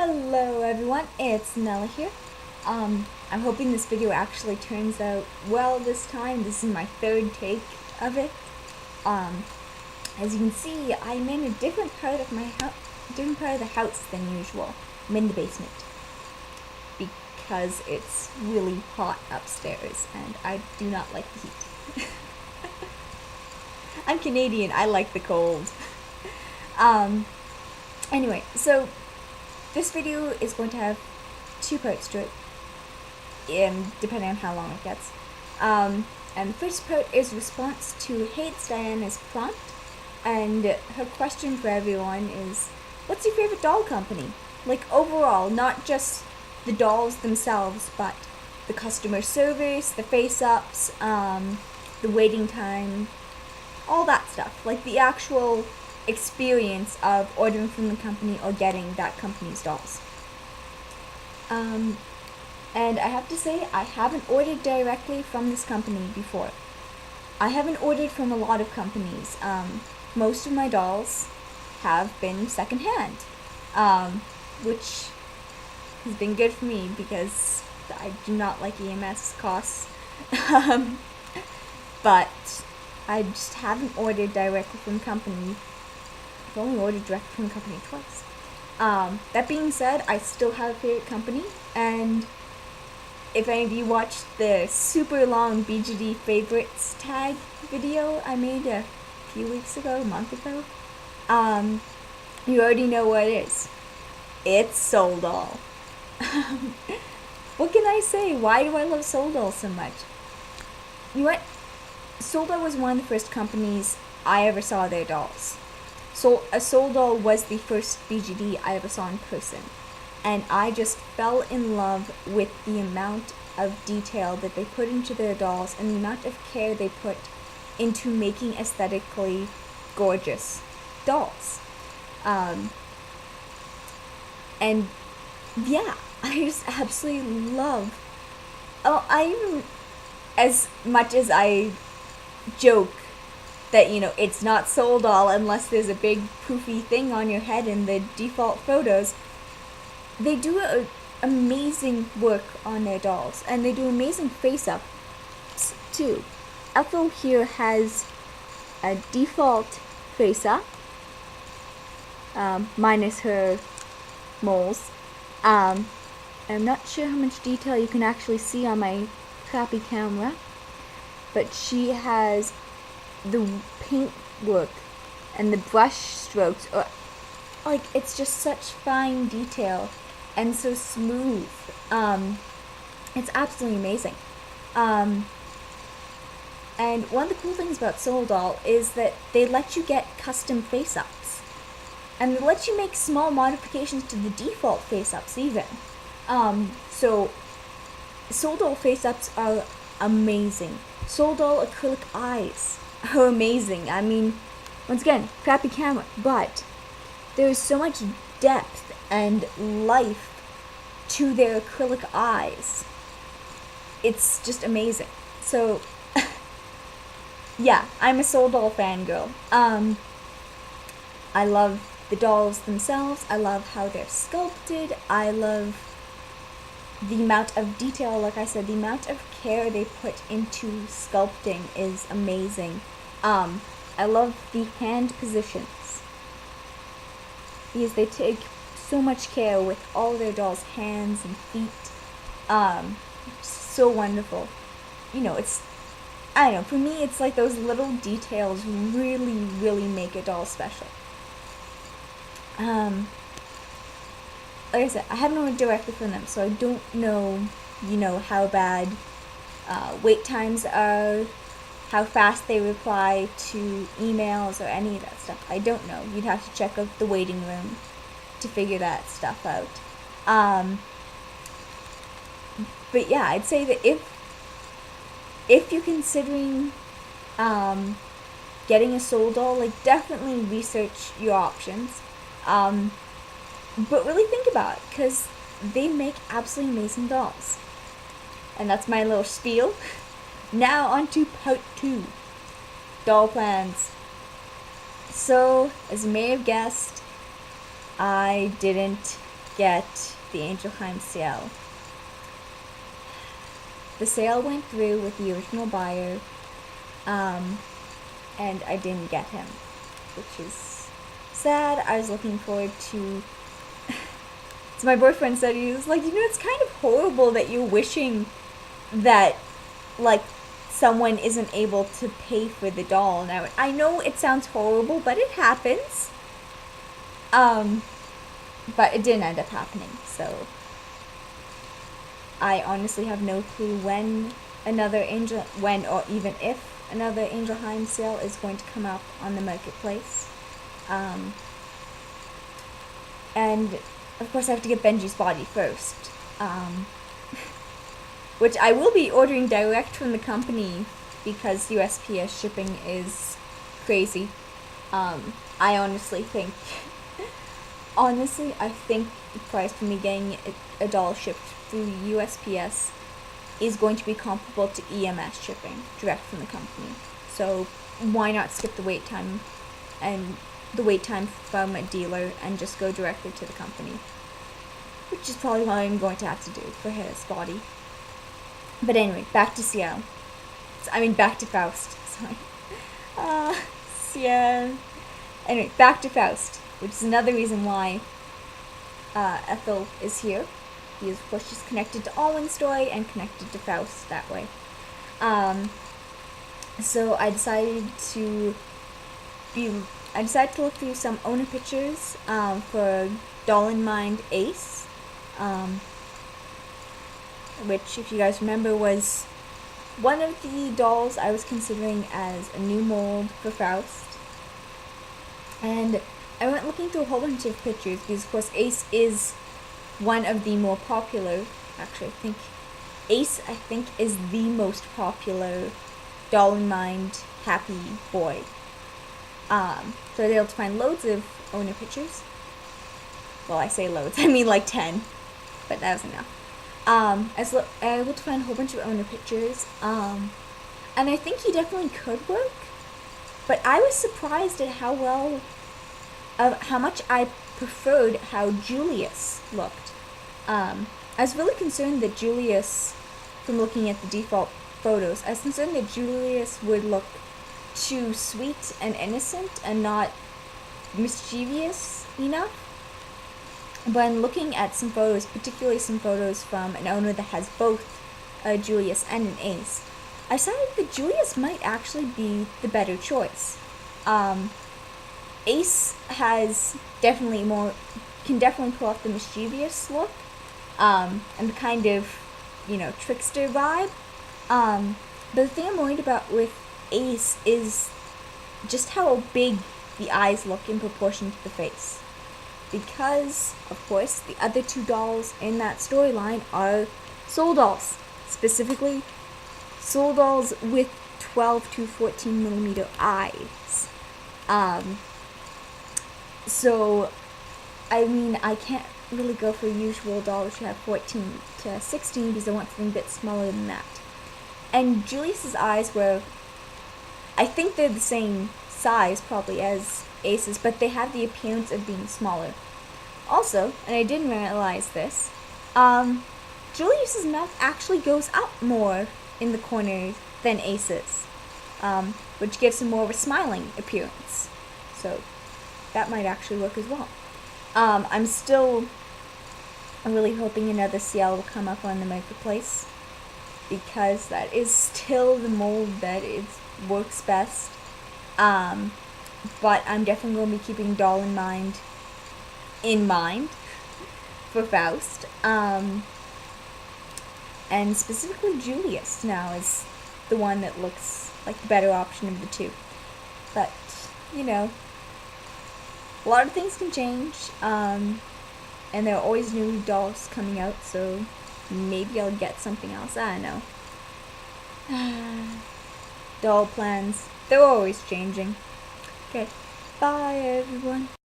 Hello everyone, it's Nella here. I'm hoping this video actually turns out well this time. This is my third take of it. As you can see, I'm in a different part of the house than usual. I'm in the basement because it's really hot upstairs and I do not like the heat. I'm Canadian, I like the cold. Anyway, so this video is going to have two parts to it, depending on how long it gets. And the first part is response to HeyItsDiana's prompt, and her question for everyone is, what's your favorite doll company? Like overall, not just the dolls themselves, but the customer service, the face-ups, the waiting time, all that stuff. Like the actual experience of ordering from the company or getting that company's dolls. And I have to say, I haven't ordered directly from this company before. I haven't ordered from a lot of companies. Most of my dolls have been secondhand, which has been good for me because I do not like EMS costs. But I just haven't ordered directly from the company. I've only ordered directly from the company twice. That being said, I still have a favorite company, and if any of you watched the super long BGD favorites tag video I made a few weeks ago, a month ago, you already know what it is. It's Soul Doll. What can I say? Why do I love Soul Doll so much? You know what? Soul Doll was one of the first companies I ever saw their dolls. So a Soul Doll was the first BGD I ever saw in person, and I just fell in love with the amount of detail that they put into their dolls and the amount of care they put into making aesthetically gorgeous dolls. And yeah, I just absolutely love. As much as I joke that, it's not Soul Doll unless there's a big poofy thing on your head in the default photos, they do amazing work on their dolls, and they do amazing face-ups too. Ethel here has a default face-up, minus her moles. I'm not sure how much detail you can actually see on my crappy camera, but she has the paint work and the brush strokes, it's just such fine detail and so smooth. It's absolutely amazing. And one of the cool things about Soul Doll is that they let you get custom face-ups, and they let you make small modifications to the default face-ups even. So Soul Doll face-ups are amazing. Soul Doll acrylic eyes are amazing. I mean, once again, crappy camera, but there is so much depth and life to their acrylic eyes. It's just amazing. So, yeah, I'm a Soul Doll fangirl. I love the dolls themselves. I love how they're sculpted. I love the amount of detail, like I said, the amount of care they put into sculpting is amazing. I love the hand positions, because they take so much care with all their dolls' hands and feet. So wonderful. I don't know, for me it's like those little details really, really make a doll special. Like I said, I haven't ordered directly from them, so I don't know, how bad wait times are, how fast they reply to emails or any of that stuff. I don't know. You'd have to check out the waiting room to figure that stuff out. But yeah, I'd say that if you're considering getting a Soul Doll, definitely research your options. But really think about it, because they make absolutely amazing dolls. And that's my little spiel. Now on to part 2. Doll plans. So, as you may have guessed, I didn't get the Angelheim sale. The sale went through with the original buyer, and I didn't get him, which is sad. I was looking forward to... So my boyfriend said, he was like, it's kind of horrible that you're wishing that, like, someone isn't able to pay for the doll. Now, I know it sounds horrible, but it happens. But it didn't end up happening, so I honestly have no clue when or even if another Angelheim sale is going to come up on the marketplace. And of course I have to get Benji's body first, which I will be ordering direct from the company because USPS shipping is crazy. I honestly think the price for me getting a doll shipped through USPS is going to be comparable to EMS shipping direct from the company. So why not skip the wait time from a dealer and just go directly to the company? Which is probably what I'm going to have to do for his body. But anyway, back to Seattle. Back to Faust. Sorry. Yeah. Anyway, back to Faust, which is another reason why Ethel is here. He is, of course, just connected to Alwyn's story and connected to Faust that way. So I decided to look through some owner pictures for Doll in Mind Ace, which, if you guys remember, was one of the dolls I was considering as a new mold for Faust. And I went looking through a whole bunch of pictures because, of course, Ace is one of the more popular. Actually, Ace is the most popular Doll in Mind happy boy. So I was able to find loads of owner pictures. Well, I say loads, I mean like 10, but that was enough. I was able to find a whole bunch of owner pictures, and I think he definitely could work, but I was surprised at how much I preferred how Julius looked. I was really concerned that Julius, from looking at the default photos, I was concerned that Julius would look too sweet and innocent and not mischievous enough. When looking at some photos, particularly some photos from an owner that has both Julius and an Ace, I decided that Julius might actually be the better choice. Ace can definitely pull off the mischievous look, and the kind of, trickster vibe. But the thing I'm worried about with Ace is just how big the eyes look in proportion to the face. Because, of course, the other two dolls in that storyline are soul dolls. Specifically, soul dolls with 12 to 14 millimeter eyes. So, I can't really go for a usual doll which have 14 to 16 because I want something a bit smaller than that. And Julius's eyes I think they're the same size probably as Ace's, but they have the appearance of being smaller. Also, and I didn't realize this, Julius's mouth actually goes up more in the corners than Ace's, which gives him more of a smiling appearance. So that might actually work as well. I'm still really hoping another CL will come up on the marketplace, because that is still the mold that works best. But I'm definitely going to be keeping Doll in Mind for Faust. And specifically Julius now is the one that looks like the better option of the two. But, a lot of things can change, and there are always new dolls coming out, so maybe I'll get something else. I don't know. Doll plans, they're always changing. Okay, bye everyone.